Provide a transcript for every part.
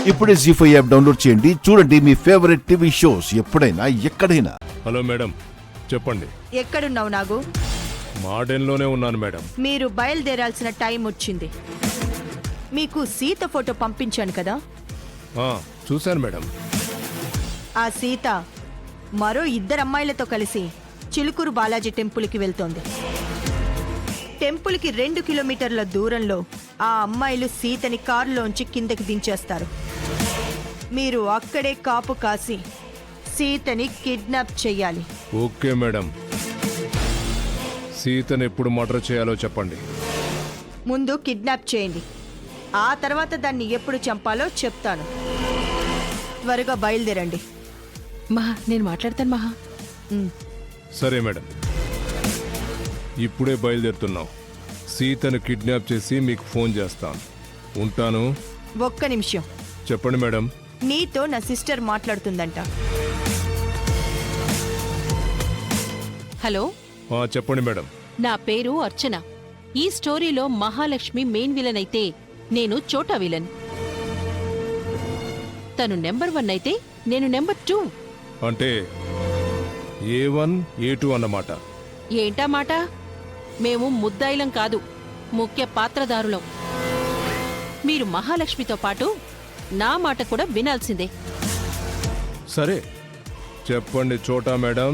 ఇప్పుడే జీ5 app download చేయండి. చూడండి మీ ఫేవరెట్ టీవీ షోస్ ఎప్పుడైనా ఎక్కడైనా. హలో మేడం, చెప్పండి. ఎక్కడున్నావు నాగు? మార్డెన్లోనే ఉన్నాను మేడం. మీరు బయలుదేరాల్సిన టైం వచ్చింది. మీకు సీత ఫోటో పంపించాను కదా? చూశాను మేడం. ఆ సీత మరో 2 అమ్మాయిలతో కలిసి చిలుకూరు బాలాజీ టెంపుల్కి వెళ్తోంది. టెంపుల్కి 2 కిలోమీటర్ల దూరంలో ఆ అమ్మాయిలు సీతని కారులోంచి కిందకి దించేస్తారు. మీరు అక్కడే కాపు కాసి సీతని కిడ్నాప్ చెయ్యాలి. Okay madam. సీతను ఎప్పుడు మర్డర్ చేయాలో చెప్పండి. ముందు కిడ్నాప్ చేయండి, ఆ తర్వాత దాన్ని ఎప్పుడు చంపాలో చెప్తాను. త్వరగా బయలుదేరండి. మహా, నేను మాట్లాడతాను మహా. సరే మేడం, ఇప్పుడే బయలుదేరుతున్నాం. సీతను కిడ్నాప్ చేసి మీకు ఫోన్ చేస్తాను. ఉంటాను. ఒక్క నిమిషం. చెప్పండి మేడం. నీతో నా సిస్టర్ మాట్లాడుతుందంట. హలో, చెప్పండి మేడం. నా పేరు అర్చన. ఈ స్టోరీలో మహాలక్ష్మి మెయిన్ విలన్ అయితే నేను చోటా విలన్. తను నెంబర్ 1 అయితే నేను నెంబర్ 2. అంటే A1 A2 అన్నమాట. ఏంటా మాట? మేము ముద్దాయిలం కాదు, ముఖ్య పాత్రదారులం. మీరు మహాలక్ష్మితో పాటు నా మాట కూడా వినాల్సిందే. సరే చెప్పండి చోటా మేడం.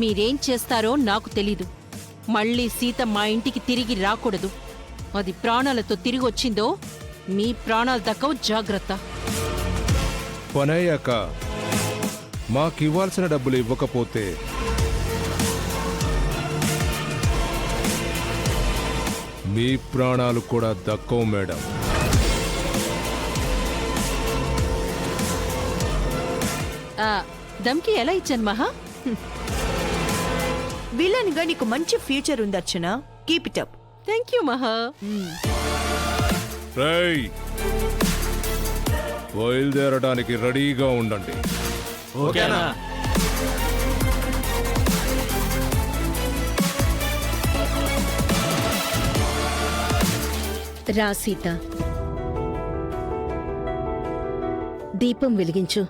మీరేం చేస్తారో నాకు తెలీదు. మళ్ళీ సీత మా ఇంటికి తిరిగి రాకూడదు. అది ప్రాణాలతో తిరిగొచ్చిందో మీ ప్రాణాలు దక్కవు, జాగ్రత్త. పనయ్యాక మాకివ్వాల్సిన డబ్బులు ఇవ్వకపోతే మీ ప్రాణాలు కూడా దక్కవు మేడం. దమ్కి ఎలా ఇచ్చాను మహా? విలన్ గా నీకు మంచి ఫ్యూచర్ ఉంది Archana. Keep it up. Thank you Maha. రేయ్, బయలుదేరడానికి రెడీగా ఉండండి. ఓకేనా? రా సీత, దీపం వెలిగించు.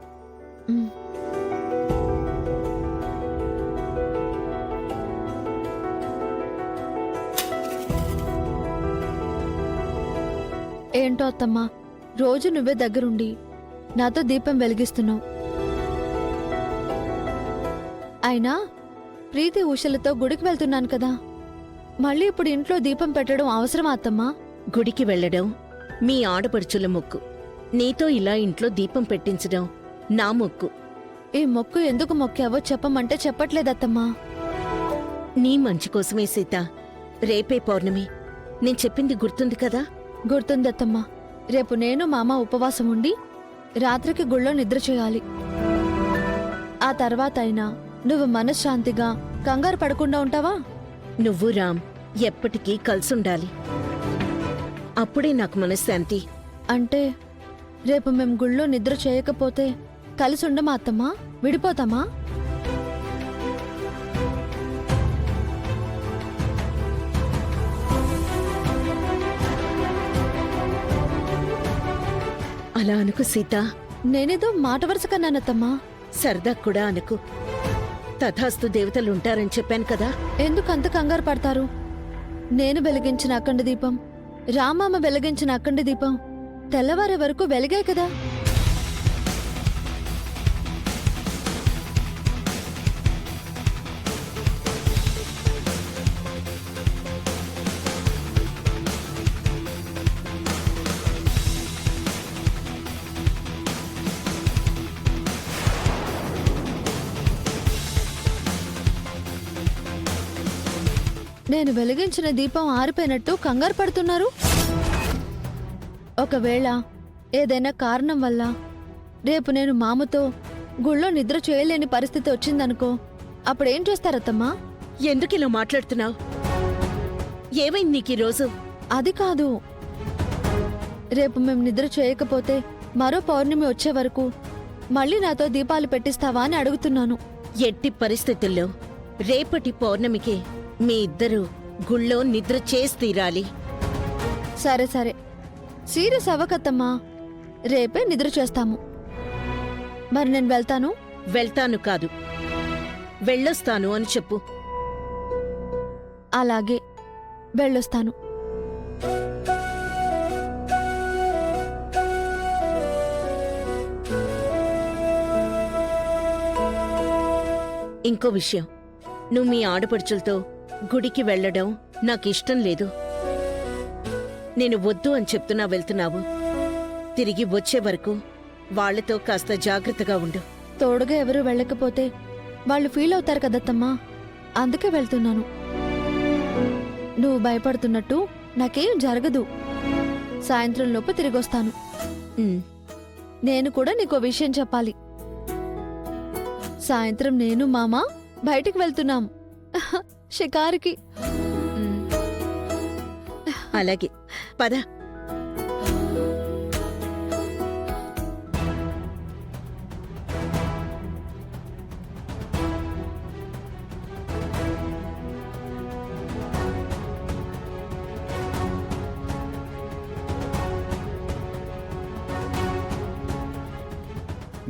ఏంటో అత్తమ్మా, రోజు నువ్వే దగ్గరుండి నాతో దీపం వెలిగిస్తున్నావు. అయినా ప్రీతి ఉషలతో గుడికి వెళ్తున్నాను కదా, మళ్ళీ ఇప్పుడు ఇంట్లో దీపం పెట్టడం అవసరమా అత్తమ్మా? గుడికి వెళ్లడం మీ ఆడపడుచుల మొక్కు. నీతో ఇలా ఇంట్లో దీపం పెట్టించడం నా మొక్కు. ఈ మొక్కు ఎందుకు మొక్కావో చెప్పమంటే చెప్పట్లేదత్తమ్మా. నీ మంచి కోసమే సీత. రేపే పౌర్ణమి, నేను చెప్పింది గుర్తుంది కదా? గుర్తుందత్తమ్మా. రేపు నేను మామ ఉపవాసం ఉండి రాత్రికి గుళ్ళో నిద్ర చేయాలి. ఆ తర్వాత అయినా నువ్వు మనశ్శాంతిగా కంగారు పడకుండా ఉంటావా? నువ్వు రామ్ ఎప్పటికీ కలిసుండాలి. అప్పుడే నాకు మనశ్శాంతి. అంటే రేపు మేం గుళ్ళో నిద్ర చేయకపోతే కలిసి ఉండమా అత్తమ్మా? విడిపోతామా? అలా అనుకు సీత. నేనేదో మాట వరుస కన్నానత్తమ్మా. సరదా కూడా అనుకు. తథాస్తు దేవతలుంటారని చెప్పాను కదా. ఎందుకు అంత కంగారు పడతారు? నేను వెలిగించిన అఖండ దీపం, రామామ వెలిగించిన అఖండ దీపం తెల్లవారే వరకు వెలిగాయి కదా. నేను వెలిగించిన దీపం ఆరిపోయినట్టు కంగారు పడుతున్నారు. ఒకవేళ ఏదైనా కారణం వల్ల రేపు నేను మామతో గుళ్ళో నిద్ర చేయలేని పరిస్థితి వచ్చిందనుకో, అప్పుడేం చేస్తారత్తమ్మా? ఎందుకిలా మాట్లాడుతున్నావు? ఏమైంది నీకీరోజు? అది కాదు, రేపు మేం నిద్ర చేయకపోతే మరో పౌర్ణమి వచ్చే వరకు మళ్ళీ నాతో దీపాలు పెట్టిస్తావా అని అడుగుతున్నాను. ఎట్టి పరిస్థితుల్లో రేపటి పౌర్ణమికి మీ ఇద్దరూ గుళ్ళో నిద్ర చేసి తీరాలి. సరే సరే, సీరియస్ అవ్వకత్తమ్మా. రేపే నిద్ర చేస్తాము. మరి నేను వెళ్తాను. వెళ్తాను కాదు, వెళ్ళొస్తాను అని చెప్పు. అలాగే వెళ్ళొస్తాను. ఇంకో విషయం, నువ్వు మీ ఆడపడుచులతో గుడికి వెళ్ళడం నాకిష్టం లేదు. నేను వద్దు అని చెప్తున్నా వెళ్తున్నావు. తిరిగి వచ్చే వరకు వాళ్లతో కాస్త జాగ్రత్తగా ఉండు. తోడుగా ఎవరు వెళ్ళకపోతే వాళ్ళు ఫీల్ అవుతారు కదత్తమ్మా, అందుకే వెళ్తున్నాను. నువ్వు భయపడుతున్నట్టు నాకేం జరగదు. సాయంత్రం లోపు తిరిగొస్తాను. ఉమ్, నేను కూడా నీకో విషయం చెప్పాలి. సాయంత్రం నేను మామ బయటికి వెళ్తున్నాం షికారుకి. అలాగే పద.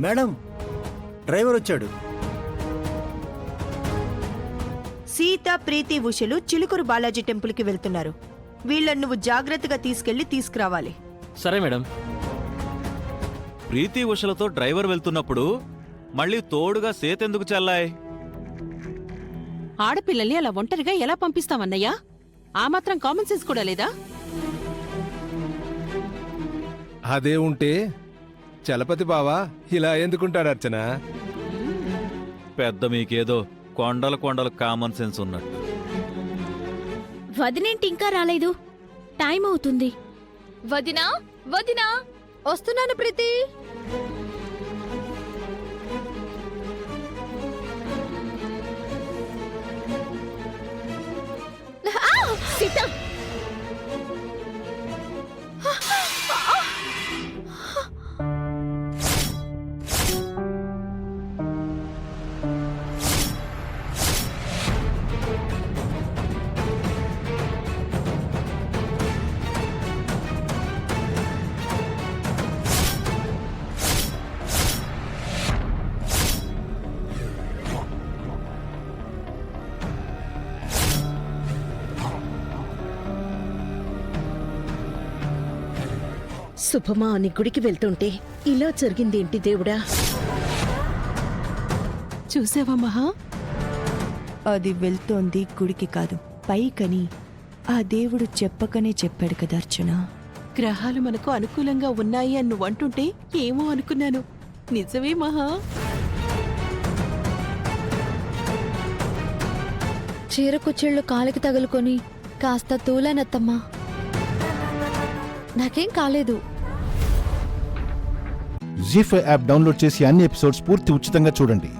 మేడం, డ్రైవర్ వచ్చాడు. సీత, ప్రీతి, ఉషలు చిలుకూరు బాలాజీ టెంపుల్కి వెళ్తున్నారు. వీళ్ళని నువ్వు జాగ్రత్తగా తీసుకురావాలి. సరే మేడం. ప్రీతి ఉషలతో డ్రైవర్ వెళ్తున్నప్పుడు మళ్ళీ తోడుగా సేతెందుకు చల్లాయ్? ఆడపిల్లల్ని అలా ఒంటరిగా ఎలా పంపిస్తావన్నయ్యా? ఆ మాత్రం కామన్ సెన్స్ కూడా లేదా? అదే ఉంటే చలపతి బావా ఇలా ఎందుకుంటాడు అర్చన? పెద్ద మీకేదో కొండలు కొండలు కామన్ సెన్స్ ఉన్నట్టు. వదినేంటి ఇంకా రాలేదు? టైం అవుతుంది. వదినా, వదినా, వస్తున్నాను ప్రీతి. సీత, శుభమా అని గుడికి వెళ్తుంటే ఇలా జరిగిందేంటి దేవుడా? చూసావా మహా? అది వెళ్తోంది గుడికి కాదు, పైకని ఆ దేవుడు చెప్పకనే చెప్పాడు కదా అర్చన. గ్రహాలు మనకు అనుకూలంగా ఉన్నాయి అని నువ్వు అంటుంటే ఏమో అనుకున్నాను. నిజమే మహా. చీర కుచ్చిళ్ళు కాలికి తగులుకొని కాస్త తూలానత్తమ్మా. నాకేం కాలేదు. జీ5 యాప్ డౌన్లోడ్ చేసి అన్ని ఎపిసోడ్స్ పూర్తి ఉచితంగా చూడండి.